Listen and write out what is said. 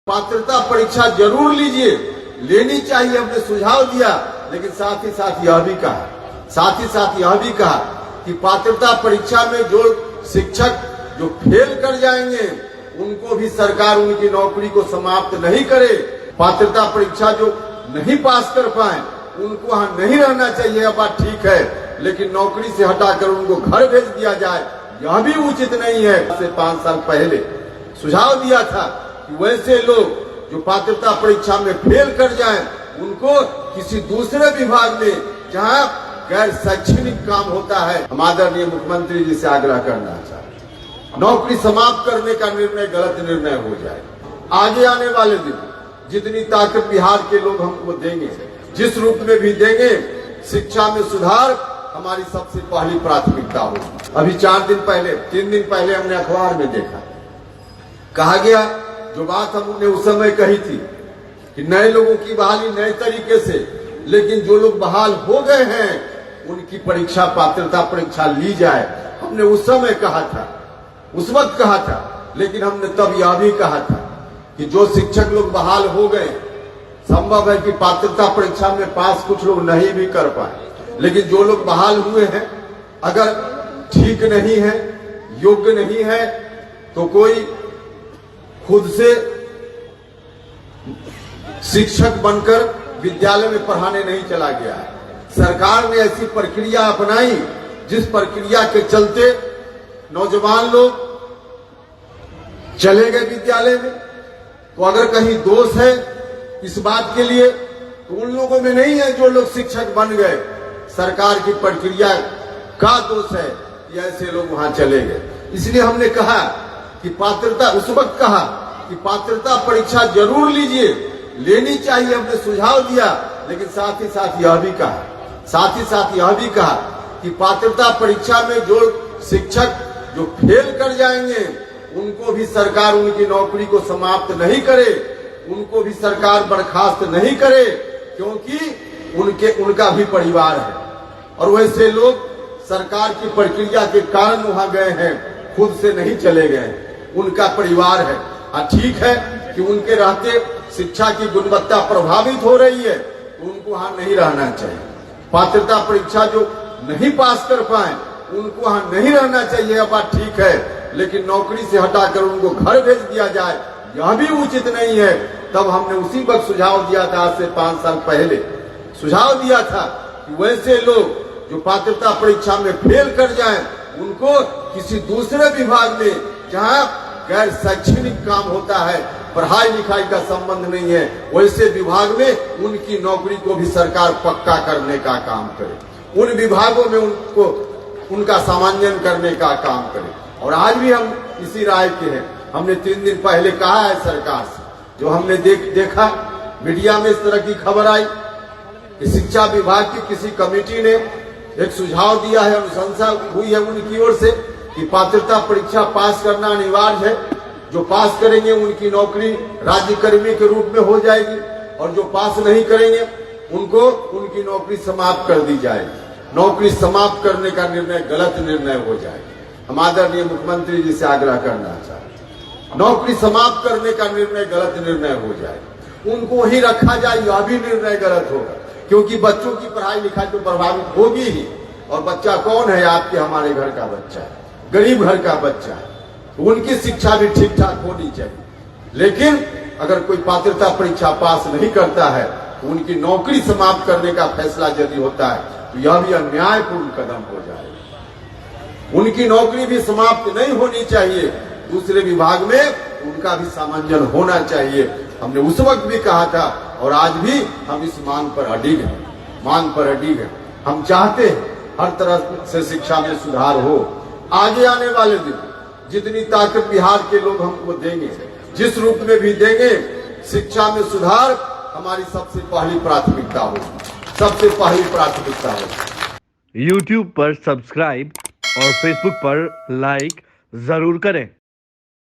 पात्रता परीक्षा जरूर लीजिए, लेनी चाहिए, हमने सुझाव दिया। लेकिन साथ ही साथ यह भी कहा कि पात्रता परीक्षा में जो शिक्षक जो फेल कर जाएंगे उनको भी सरकार उनकी नौकरी को समाप्त नहीं करे। पात्रता परीक्षा जो नहीं पास कर पाए उनको वहां नहीं रहना चाहिए, यह बात ठीक है, लेकिन नौकरी से हटाकर उनको घर भेज दिया जाए, यह भी उचित नहीं है। 5 साल पहले सुझाव दिया था कि वैसे लोग जो पात्रता परीक्षा में फेल कर जाएं उनको किसी दूसरे विभाग में जहां गैर शैक्षणिक काम होता है, हम आदरणीय मुख्यमंत्री जी से आग्रह करना चाहते हैं, नौकरी समाप्त करने का निर्णय गलत निर्णय हो जाए। आगे आने वाले दिन जितनी ताकत बिहार के लोग हमको देंगे, जिस रूप में भी देंगे, शिक्षा में सुधार हमारी सबसे पहली प्राथमिकता होगी। अभी 3 दिन पहले हमने अखबार में देखा, कहा गया जो बात हमने उस समय कही थी कि नए लोगों की बहाली नए तरीके से, लेकिन जो लोग बहाल हो गए हैं उनकी परीक्षा पात्रता परीक्षा ली जाए। हमने उस समय कहा था, उस वक्त कहा था, लेकिन हमने तब यह भी कहा था कि जो शिक्षक लोग बहाल हो गए, संभव है कि पात्रता परीक्षा में पास कुछ लोग नहीं भी कर पाए, लेकिन जो लोग बहाल हुए हैं अगर ठीक नहीं है, योग्य नहीं है, तो कोई खुद से शिक्षक बनकर विद्यालय में पढ़ाने नहीं चला गया है। सरकार ने ऐसी प्रक्रिया अपनाई जिस प्रक्रिया के चलते नौजवान लोग चले गए विद्यालय में। तो अगर कहीं दोष है इस बात के लिए तो उन लोगों में नहीं है जो लोग शिक्षक बन गए, सरकार की प्रक्रिया का दोष है कि ऐसे लोग वहां चले गए। इसलिए हमने कहा कि उस वक्त कहा कि पात्रता परीक्षा जरूर लीजिए, लेनी चाहिए, हमने सुझाव दिया। लेकिन साथ ही साथ यह भी कहा कि पात्रता परीक्षा में जो शिक्षक जो फेल कर जाएंगे उनको भी सरकार उनकी नौकरी को समाप्त नहीं करे, उनको भी सरकार बर्खास्त नहीं करे, क्योंकि उनका भी परिवार है और वैसे लोग सरकार की प्रक्रिया के कारण वहां गए हैं, खुद से नहीं चले गए, उनका परिवार है। ठीक है कि उनके रहते शिक्षा की गुणवत्ता प्रभावित हो रही है, तो उनको वहां नहीं रहना चाहिए। पात्रता परीक्षा जो नहीं पास कर पाए उनको वहां नहीं रहना चाहिए, यह बात ठीक है, लेकिन नौकरी से हटाकर उनको घर भेज दिया जाए, यह भी उचित नहीं है। तब हमने उसी वक्त सुझाव दिया था, आज से 5 साल पहले सुझाव दिया था कि वैसे लोग जो पात्रता परीक्षा में फेल कर जाएं उनको किसी दूसरे विभाग में जहां गैर शैक्षणिक काम होता है, पढ़ाई लिखाई का संबंध नहीं है, वैसे विभाग में उनकी नौकरी को भी सरकार पक्का करने का काम करे, उन विभागों में उनका सामान्यन करने का काम करे। और आज भी हम इसी राय के हैं। हमने 3 दिन पहले कहा है सरकार से, जो हमने देखा मीडिया में इस तरह की खबर आई कि शिक्षा विभाग की किसी कमेटी ने एक सुझाव दिया है, अनुशंसा हुई है उनकी ओर से कि पात्रता परीक्षा पास करना अनिवार्य है, जो पास करेंगे उनकी नौकरी राज्य कर्मी के रूप में हो जाएगी और जो पास नहीं करेंगे उनको उनकी नौकरी समाप्त कर दी जाएगी। नौकरी समाप्त करने का निर्णय गलत निर्णय हो जाएगा। हम आदरणीय मुख्यमंत्री जी से आग्रह करना चाहते हैं, नौकरी समाप्त करने का निर्णय गलत निर्णय हो जाएगा, उनको वहीं रखा जाए, यह भी निर्णय गलत होगा, क्योंकि बच्चों की पढ़ाई लिखाई तो प्रभावित होगी ही। और बच्चा कौन है? आपके हमारे घर का बच्चा है, गरीब घर का बच्चा है, उनकी शिक्षा भी ठीक ठाक होनी चाहिए। लेकिन अगर कोई पात्रता परीक्षा पास नहीं करता है तो उनकी नौकरी समाप्त करने का फैसला यदि होता है तो यह भी अन्यायपूर्ण कदम हो जाएगा। उनकी नौकरी भी समाप्त नहीं होनी चाहिए, दूसरे विभाग में उनका भी सामंजन होना चाहिए। हमने उस वक्त भी कहा था और आज भी हम इस मांग पर अडिग हैं। हम चाहते हैं हर तरह से शिक्षा में सुधार हो। आगे आने वाले दिन जितनी ताकत बिहार के लोग हमको देंगे, जिस रूप में भी देंगे, शिक्षा में सुधार हमारी सबसे पहली प्राथमिकता होगी। YouTube पर सब्सक्राइब और Facebook पर लाइक जरूर करें।